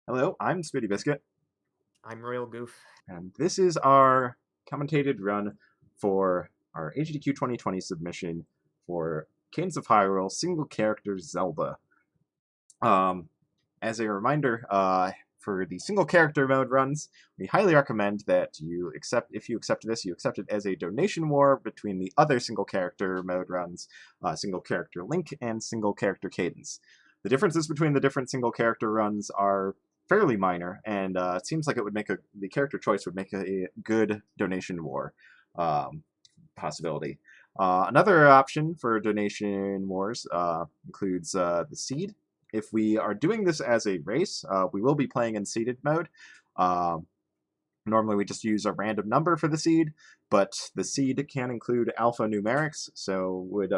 Hello, I'm Spitty Biscuit, I'm RoyalGoof. and this is our commentated run for our AGDQ 2020 submission for Cadence of Hyrule Single Character Zelda. Um, as a reminder, for the single character mode runs, we highly recommend that if you accept this, you accept it as a donation war between the other single character mode runs, single character Link and single character Cadence. The differences between the different single character runs are fairly minor, and it seems like it would make the character choice would make a good donation war um, possibility. Another option for donation wars includes the seed. If we are doing this as a race, we will be playing in seeded mode. Um, Normally, we just use a random number for the seed, but the seed can include alphanumerics, so would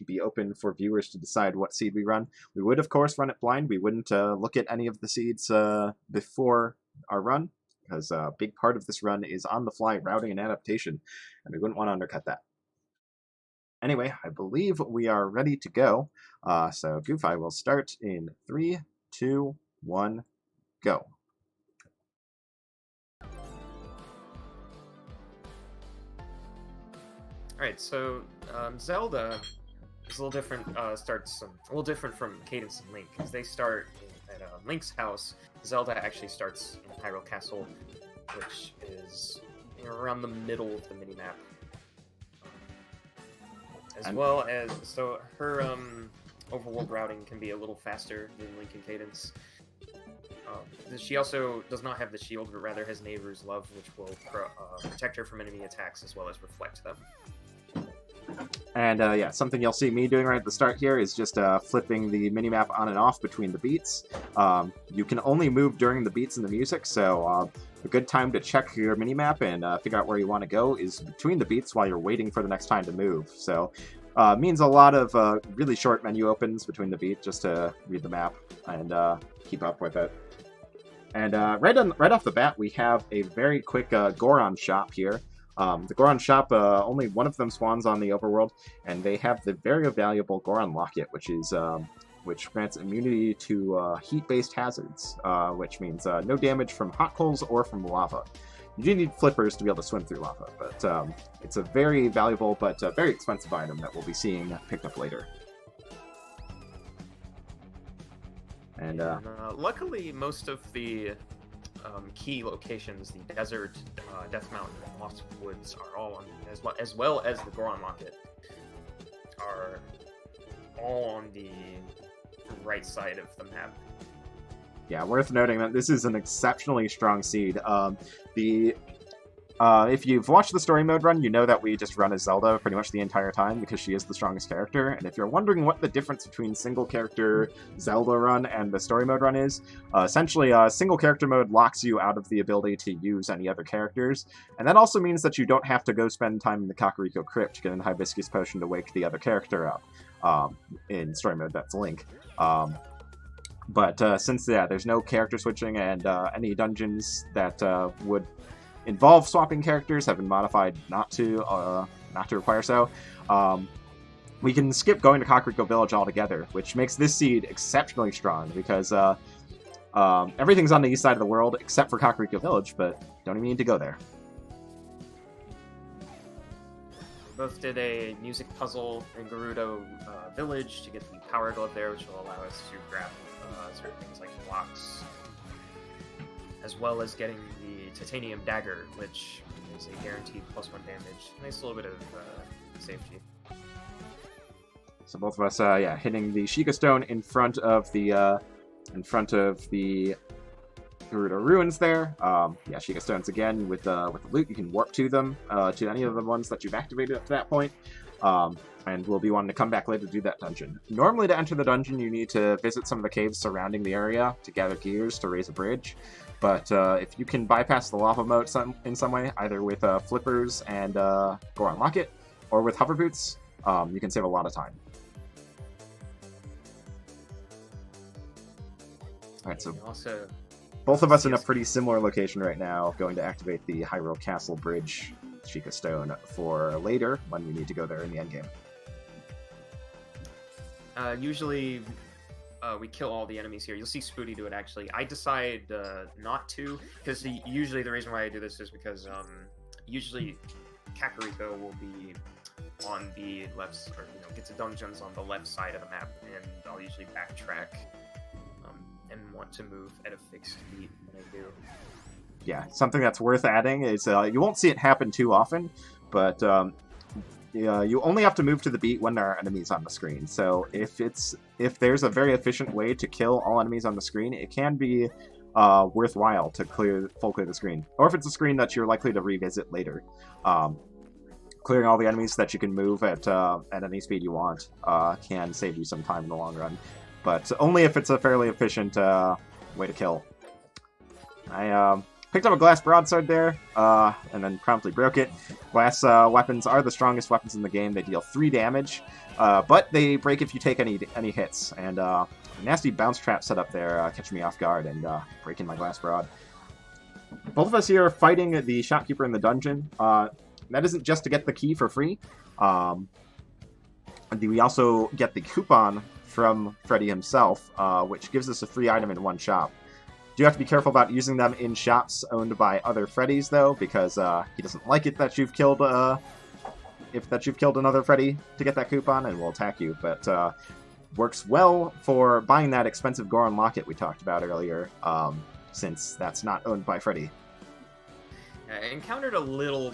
be open for viewers to decide what seed we run. We would, of course, run it blind. We wouldn't look at any of the seeds before our run, because a big part of this run is on-the-fly routing and adaptation, and we wouldn't want to undercut that. Anyway, I believe we are ready to go. So, Goof, I will start in 3, 2, 1, go. Alright, so Zelda is a little different, starts a little different from Cadence and Link, because they start at Link's house. Zelda actually starts in Hyrule Castle, which is around the middle of the minimap. As And well as, so her overworld routing can be a little faster than Link and Cadence. She also does not have the shield, but rather has Neighbor's Love, which will protect her from enemy attacks as well as reflect them. yeah, something you'll see me doing right at the start here is just flipping the minimap on and off between the beats. You can only move during the beats in the music, so a good time to check your minimap and figure out where you want to go is between the beats while you're waiting for the next time to move. So means a lot of really short menu opens between the beats just to read the map and keep up with it. And right off the bat, we have a very quick Goron shop here. The Goron shop, only one of them spawns on the overworld, and they have the very valuable Goron Locket, which grants immunity to heat-based hazards, which means no damage from hot coals or from lava. You do need flippers to be able to swim through lava, but it's a very valuable but very expensive item that we'll be seeing picked up later. And luckily, most of the key locations, the desert, Death Mountain, and Lost Woods, are all on, as well as the Goron Locket, are all on the right side of the map. yeah, worth noting that this is an exceptionally strong seed. If you've watched the story mode run, you know that we just run as Zelda pretty much the entire time because she is the strongest character. And if you're wondering what the difference between single character Zelda run and the story mode run is, essentially single character mode locks you out of the ability to use any other characters. And that also means that you don't have to go spend time in the Kakariko Crypt to get an Hibiscus Potion to wake the other character up. In story mode, that's Link. But since there's no character switching and any dungeons that would involve swapping characters have been modified not to require so. We can skip going to Kakariko Village altogether, which makes this seed exceptionally strong because everything's on the east side of the world except for Kakariko Village, but don't even need to go there. Both did a music puzzle in Gerudo Village to get the Power Glove there, which will allow us to grab certain things like blocks, as well as getting the Titanium Dagger, which is a guaranteed +1 damage. Nice little bit of safety. So both of us, hitting the Sheikah Stone in front of the Gerudo Ruins there. Sheikah Stones again with the loot. You can warp to them, to any of the ones that you've activated up to that point. And we'll be wanting to come back later to do that dungeon. Normally, to enter the dungeon, you need to visit some of the caves surrounding the area to gather gears to raise a bridge. But if you can bypass the lava moat in some way, either with flippers and Goron Locket, or with hover boots, you can save a lot of time. Alright, so also, both of us in a pretty similar location right now, going to activate the Hyrule Castle Bridge Sheikah Stone for later, when we need to go there in the endgame. Usually, we kill all the enemies here. You'll see Spooty do it, actually. I decide not to, because usually the reason why I do this is because usually Kakariko will be on the left, or get to dungeons on the left side of the map, and I'll usually backtrack and want to move at a fixed beat when I do. Yeah, something that's worth adding is you won't see it happen too often, but you only have to move to the beat when there are enemies on the screen. So if there's a very efficient way to kill all enemies on the screen, it can be worthwhile to full clear the screen. Or if it's a screen that you're likely to revisit later. Clearing all the enemies that you can move at any speed you want can save you some time in the long run. But only if it's a fairly efficient way to kill. I picked up a glass broadsword there, and then promptly broke it. Glass weapons are the strongest weapons in the game. They deal 3 damage, but they break if you take any hits. And a nasty bounce trap set up there catching me off guard and breaking my glass broad. Both of us here are fighting the shopkeeper in the dungeon. That isn't just to get the key for free. We also get the coupon from Freddy himself, which gives us a free item in one shop. Do have to be careful about using them in shops owned by other Freddys, though, because he doesn't like it that you've killed another Freddy to get that coupon, and will attack you. But works well for buying that expensive Goron locket we talked about earlier, since that's not owned by Freddy. I encountered a little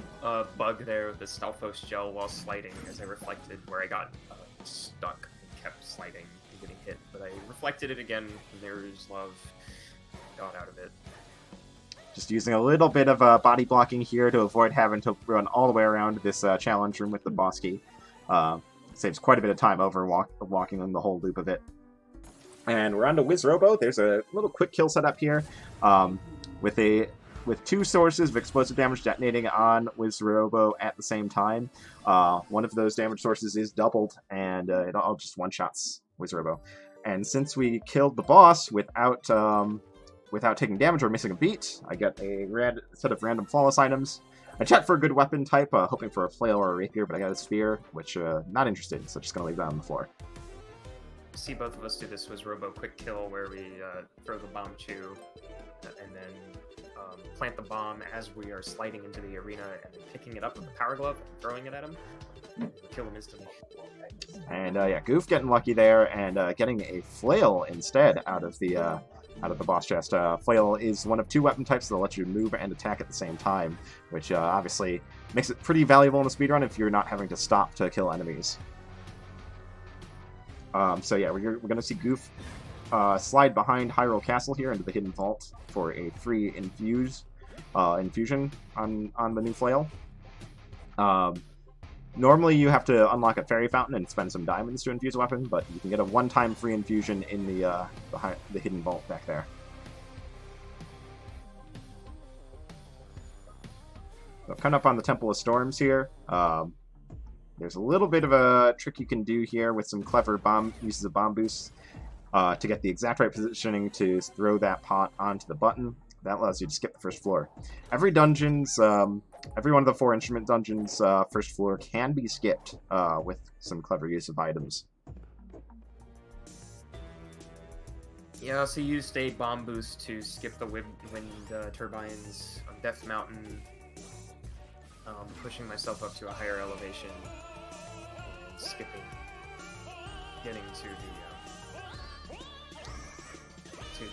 bug there with the Stalfos gel while sliding, as I reflected, where I got stuck and kept sliding and getting hit. But I reflected it again, and there's love. Got out of it. Just using a little bit of body blocking here to avoid having to run all the way around this challenge room with the boss key. Saves quite a bit of time over walking on the whole loop of it. And we're on to Wizrobo. There's a little quick kill setup here with 2 sources of explosive damage detonating on Wizrobo at the same time. One of those damage sources is doubled, and it all just one-shots Wizrobo. And since we killed the boss without taking damage or missing a beat, I get a set of random flawless items. I checked for a good weapon type, hoping for a flail or a rapier, but I got a spear, which not interested, so just gonna leave that on the floor. See both of us do this Wizrobo quick kill, where we throw the bomb chew, and then plant the bomb as we are sliding into the arena, and then picking it up with the power glove and throwing it at him. Kill him instantly. And yeah, Goof getting lucky there and getting a flail instead out of the boss chest. Flail is one of 2 weapon types that let you move and attack at the same time, which obviously makes it pretty valuable in a speedrun if you're not having to stop to kill enemies. So yeah, we're going to see Goof slide behind Hyrule Castle here into the hidden vault for a free infusion on the new flail. Normally you have to unlock a fairy fountain and spend some diamonds to infuse a weapon, but you can get a one-time free infusion in the hidden vault back there. So coming up on the Temple of Storms here, there's a little bit of a trick you can do here with some clever uses of bomb boosts to get the exact right positioning to throw that pot onto the button. That allows you to skip the first floor. Every one of the 4 instrument dungeons first floor can be skipped with some clever use of items. Yeah, I also used a bomb boost to skip the wind turbines on Death Mountain, pushing myself up to a higher elevation, and skipping, getting to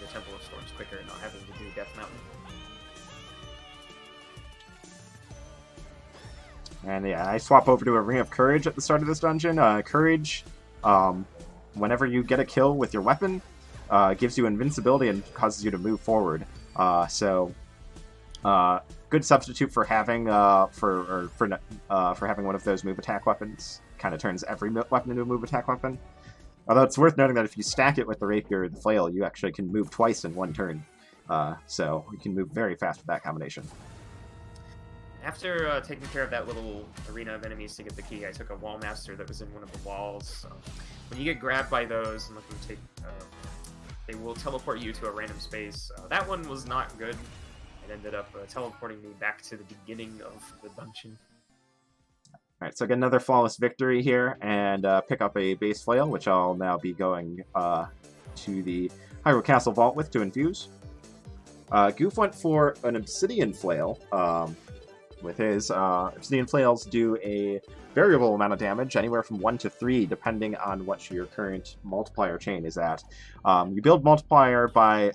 the Temple of Storms quicker and not having to do Death Mountain. And yeah, I swap over to a Ring of Courage at the start of this dungeon. Courage, whenever you get a kill with your weapon, gives you invincibility and causes you to move forward. Good substitute for having having one of those move attack weapons. Kind of turns every weapon into a move attack weapon. Although it's worth noting that if you stack it with the rapier or the flail, you actually can move twice in one turn. So you can move very fast with that combination. After taking care of that little arena of enemies to get the key, I took a wall master that was in one of the walls. When you get grabbed by those, and they will teleport you to a random space. That one was not good. It ended up teleporting me back to the beginning of the dungeon. Alright, so get another flawless victory here, and pick up a base flail, which I'll now be going to the Hyrule Castle Vault with to infuse. Goof went for an Obsidian Flail. With his Obsidian Flails do a variable amount of damage, anywhere from 1 to 3, depending on what your current multiplier chain is at. You build multiplier by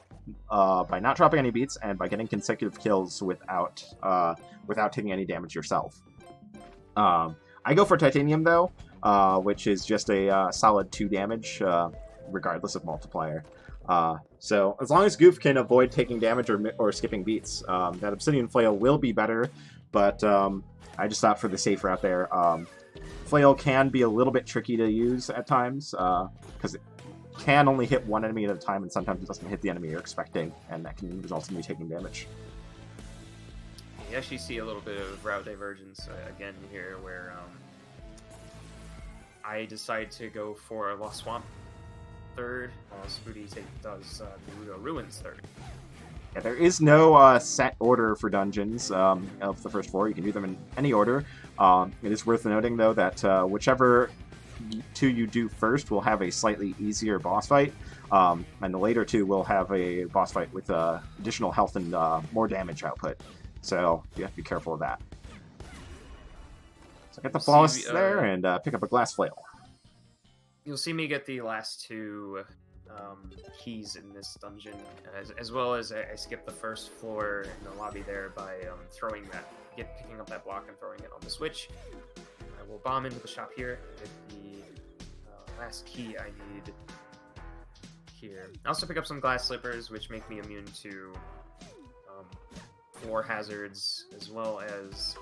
not dropping any beats and by getting consecutive kills without taking any damage yourself. I go for Titanium though, which is just a solid 2 damage, regardless of multiplier. So as long as Goof can avoid taking damage or skipping beats, that Obsidian Flail will be better, but I just thought for the safe route there. Flail can be a little bit tricky to use at times, because it can only hit one enemy at a time, and sometimes it doesn't hit the enemy you're expecting, and that can result in you taking damage. You actually see a little bit of route divergence again here, where I decide to go for Lost Swamp third, while Spoody does Gerudo Ruins third. Yeah, there is no set order for dungeons of the first 4. You can do them in any order. It is worth noting, though, that whichever 2 you do first will have a slightly easier boss fight, and the later 2 will have a boss fight with additional health and more damage output. So you have to be careful of that. So get the boss there and pick up a Glass Flail. You'll see me get the last 2 keys in this dungeon, as well as I skip the first floor in the lobby there by picking up that block and throwing it on the switch. I will bomb into the shop here, get the last key I need here. I also pick up some glass slippers, which make me immune to floor hazards, as well as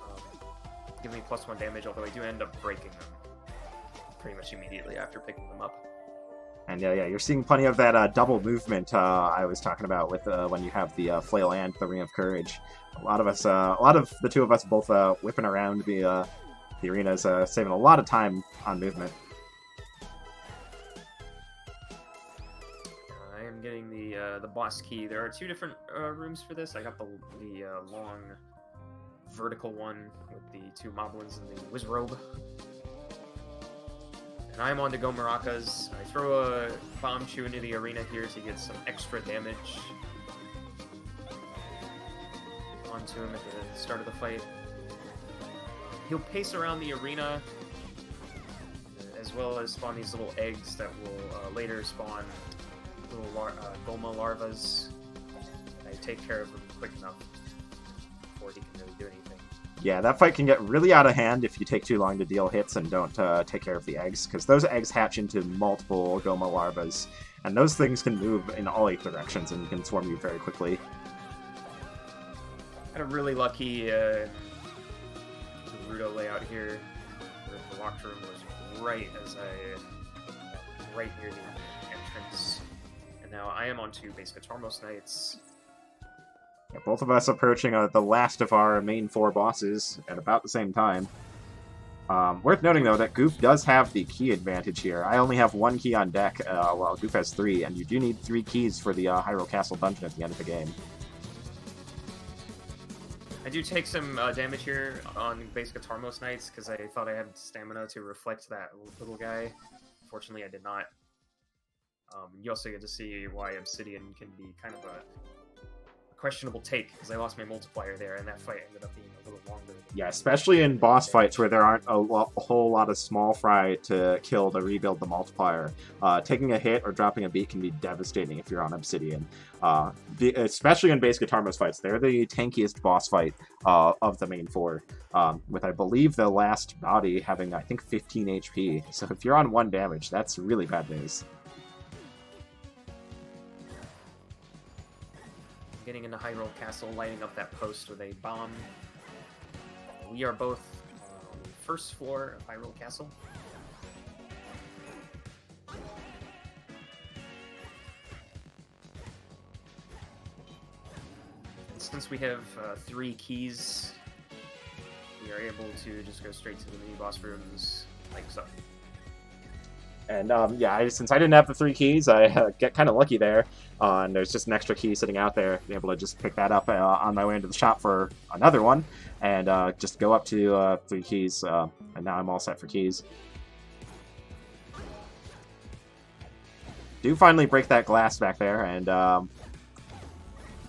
give me +1 damage, although I do end up breaking them pretty much immediately after picking them up. And yeah, you're seeing plenty of that double movement I was talking about with when you have the Flail and the Ring of Courage. A lot of the 2 of us both whipping around the arenas, saving a lot of time on movement. I am getting the boss key. There are 2 different rooms for this. I got the long vertical one with the 2 moblins and the Wizrobe. And I'm on to go Maracas. I throw a Bomb Chew into the arena here to get some extra damage onto him at the start of the fight. He'll pace around the arena, as well as spawn these little eggs that will later spawn little Goma larvas. I take care of them quick enough before he can really do anything. Yeah, that fight can get really out of hand if you take too long to deal hits and don't take care of the eggs, because those eggs hatch into multiple Goma larvas, and those things can move in all 8 directions and can swarm you very quickly. Had a really lucky Gerudo layout here, where the locked room was right near the entrance. And now I am on to base Guitarmos Knights. Yeah, both of us approaching the last of our main 4 bosses at about the same time. Worth noting, though, that Goof does have the key advantage here. I only have 1 key on deck, while Goof has 3, and you do need 3 keys for the Hyrule Castle dungeon at the end of the game. I do take some damage here on base Guitarmos Knights, because I thought I had stamina to reflect that little guy. Fortunately, I did not. You also get to see why Obsidian can be kind of a questionable take, because I lost my multiplier there, and that fight ended up being a little longer. Yeah, especially in boss fights where there aren't a whole lot of small fry to kill to rebuild the multiplier. Taking a hit or dropping a beat can be devastating if you're on Obsidian. Especially in base Guitarmos fights, they're the tankiest boss fight of the main 4, with, I believe, the last body having, I think, 15 HP. So if you're on 1 damage, that's really bad news. Getting into Hyrule Castle, lighting up that post with a bomb. We are both on the first floor of Hyrule Castle. And since we have 3 keys, we are able to just go straight to the mini boss rooms like so. And yeah, since I didn't have the 3 keys, I get kind of lucky there. And there's just an extra key sitting out there. Be able to just pick that up on my way into the shop for another one, and just go up to 3 keys. And now I'm all set for keys. do finally break that glass back there, and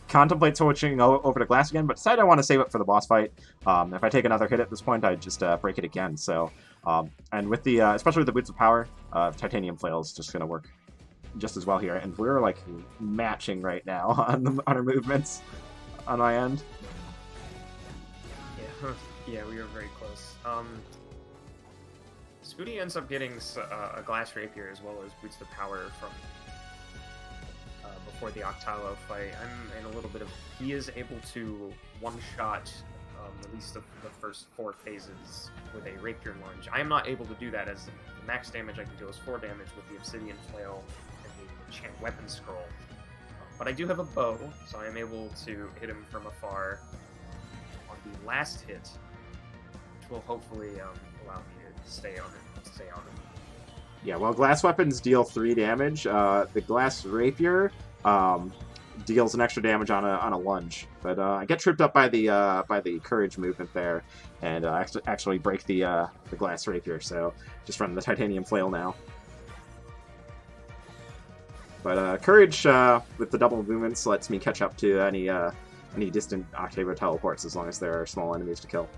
contemplate switching over to glass again, but decide I want to save it for the boss fight. If I take another hit at this point, I just break it again. So, and with the especially with the boots of power, titanium flail is just going to work just as well here. And we're like matching right now on our movements on my end. Yeah, yeah, we were very close. Spooty ends up getting a glass rapier as well as boots of power from before the Octalo fight. I'm in a little bit of... He is able to one-shot at least the first 4 phases with a rapier lunge. I am not able to do that, as the max damage I can do is 4 damage with the obsidian flail and the enchant weapon scroll. But I do have a bow, so I am able to hit him from afar on the last hit, which will hopefully allow me to stay on him. Yeah, well, glass weapons deal 3 damage. The glass rapier deals an extra damage on a lunge, but I get tripped up by the courage movement there, and actually break the glass rapier. So just run the titanium flail now. But courage with the double movements lets me catch up to any distant Octavo teleports as long as there are small enemies to kill.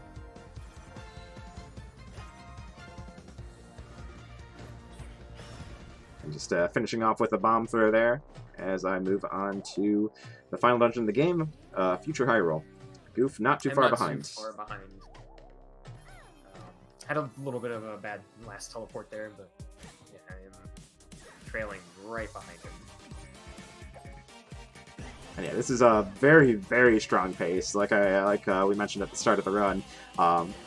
And just finishing off with a bomb throw there as I move on to the final dungeon of the game, Future Hyrule. Goof not too far behind. Too far behind. Had a little bit of a bad last teleport there, but yeah, I am trailing right behind him. And yeah, this is a very, very strong pace. Like we mentioned at the start of the run,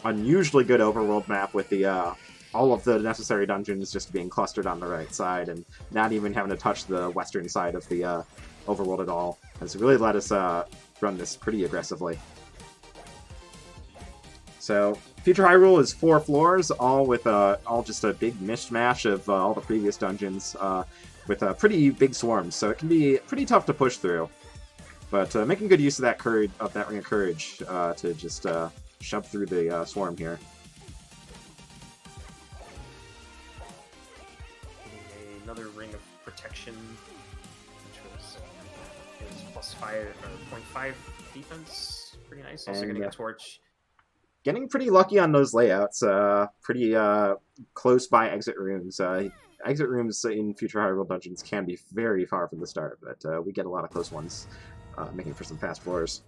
unusually good overworld map with the all of the necessary dungeons just being clustered on the right side, and not even having to touch the western side of the overworld at all. Has really let us run this pretty aggressively. So, Future Hyrule is 4 floors, all with all just a big mishmash of all the previous dungeons, with pretty big swarms. So it can be pretty tough to push through. But making good use of that Ring of Courage to just shove through the swarm here. Another Ring of Protection, which was plus 5 or 0.5 defense. Pretty nice. Also getting a torch. Getting pretty lucky on those layouts. Pretty close by exit rooms. Exit rooms in Future Hyrule dungeons can be very far from the start, but we get a lot of close ones, making for some fast floors.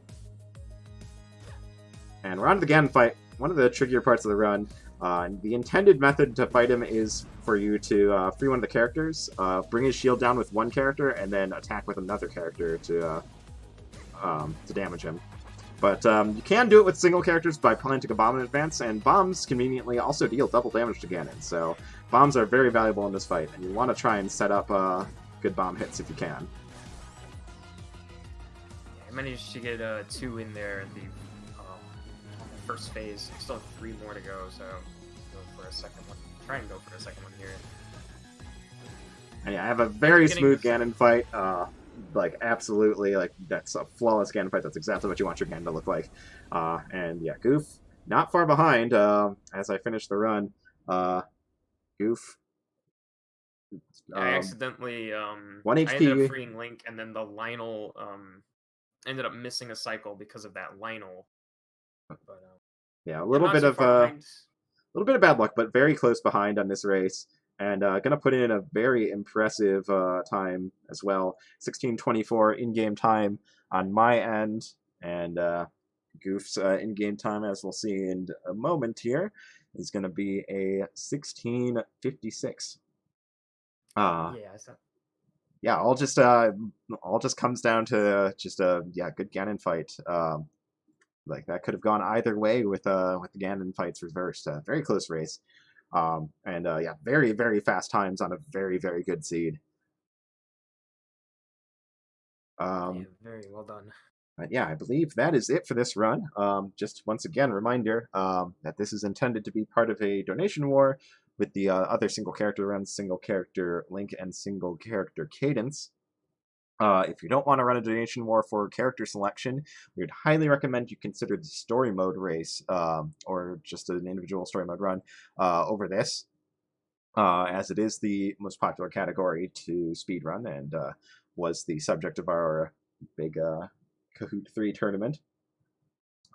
And we're on to the Ganon fight. One of the trickier parts of the run. The intended method to fight him is for you to free one of the characters, bring his shield down with one character, and then attack with another character to damage him. But you can do it with single characters by planting a bomb in advance, and bombs conveniently also deal double damage to Ganon. So bombs are very valuable in this fight, and you want to try and set up good bomb hits if you can. I managed to get 2 in there in the first phase. Still have 3 more to go, so go for a second one. Try and go for a second one here. And yeah, I have a very smooth Ganon fight. Like, absolutely, like, that's a flawless Ganon fight. That's exactly what you want your Ganon to look like. And yeah, Goof, not far behind as I finish the run. Goof. I accidentally 1 HP. I ended up freeing Link, and then the Lionel ended up missing a cycle because of that Lionel. But, yeah, a little bit of bad luck, but very close behind on this race, and gonna put in a very impressive time as well. 16:24 in-game time on my end, and Goof's in-game time, as we'll see in a moment here, is gonna be a 16:56. Yeah, all just comes down to just a good Ganon fight. Like, that could have gone either way with the Ganon fights reversed. Very close race. And yeah, very, very fast times on a very, very good seed. yeah, very well done. But yeah, I believe that is it for this run. Just once again, reminder that this is intended to be part of a donation war with the other single character runs, single character Link, and single character Cadence. If you don't want to run a donation war for character selection, we would highly recommend you consider the story mode race, or just an individual story mode run, over this. as it is the most popular category to speedrun and was the subject of our big Kahoot 3 tournament.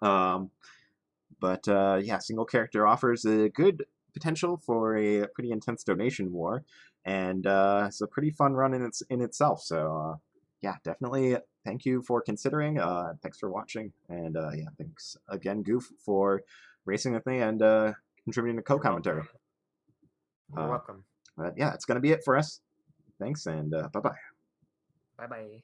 But yeah, single character offers a good potential for a pretty intense donation war, and it's a pretty fun run in itself. So yeah, definitely thank you for considering. Thanks for watching, and yeah, thanks again, Goof, for racing with me and contributing to co-commentary. You're welcome. But yeah, it's gonna be it for us. Thanks, and bye bye. Bye bye.